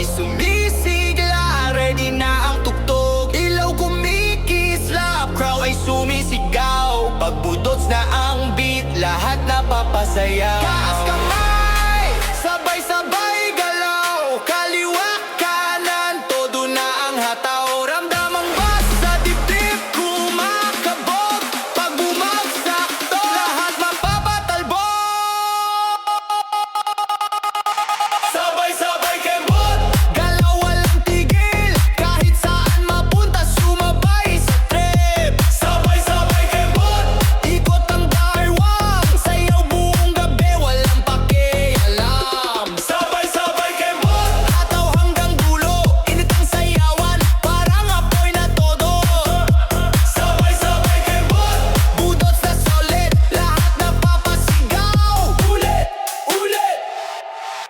sumisigla, ready na ang tugtog. Ilaw kumikislap, crowd ay sumisigaw. Pag budots na ang beat, lahat napapasayaw. Taas kamay, sabay-sabay galaw. Kaliwa, kanan, todo na ang hataw. Ramdam ang bass sa dibdib, kumakabog. Pag bumagsak to, lahat mapapatalbog. Sabay-sabay kembot, galaw walang tigil. Kahit saan mapunta, sumabay sa trip. Sabay-sabay kembot, ikot ang darwang. Sayaw buong gabi, walang pakialam. Sabay-sabay kembot, ataw hanggang dulo. Init ang sayawan, parang apoy na todo. Sabay-sabay kembot, budots na solid, lahat napapasigaw. Ulit, ulit,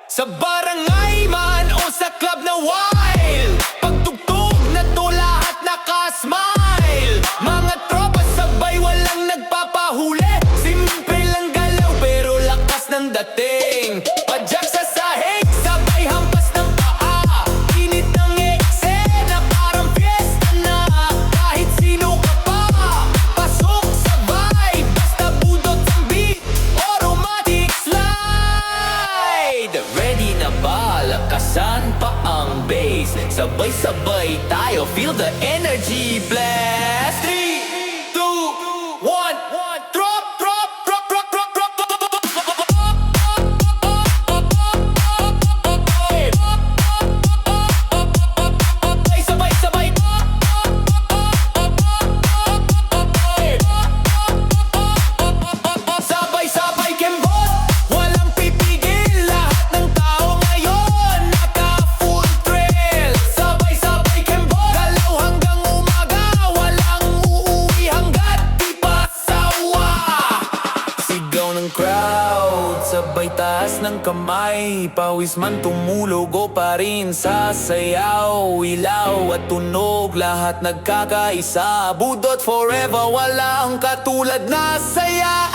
sa barangay man o sa club na wild. Pagtugtog na to, lahat nakasmile. Mga tropa sabay, walang nagpapahuli. Simple lang galaw pero lakas ng dating. Padyak sa sahig, sabay hampas ng paa. Init ng eksena, parang fiesta na. Kahit sino ka pa, pasok sabay. Basta budots ang beat, automatic slide. Ready na ba? Lakasan pa ang bass. Sabay-sabay tayo, feel the energy blast. 3, 2, 1, drop, drop, drop, drop, drop, drop, drop, drop, drop. Sabay-sabay. Sabay-sabay kembot, walang pipigil. Lahat ng tao ngayon naka-full thrill. Sabay-sabay kembot, galaw hanggang umaga. Walang uuwi hanggat di pa sawa. Sigaw ng crowd, sabay taas ng kamay. Pawis man tumulog o pa rin sasayaw. Ilaw at tunog, lahat nagkakaisa. Budot forever, walang katulad na saya.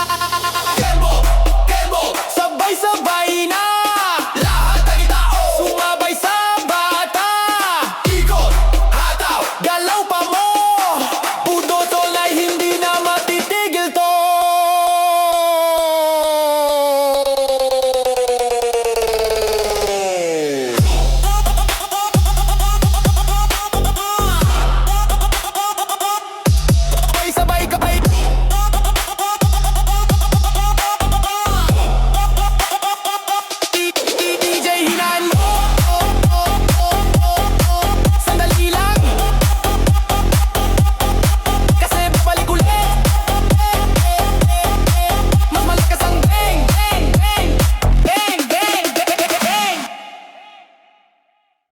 Kembot, kembot,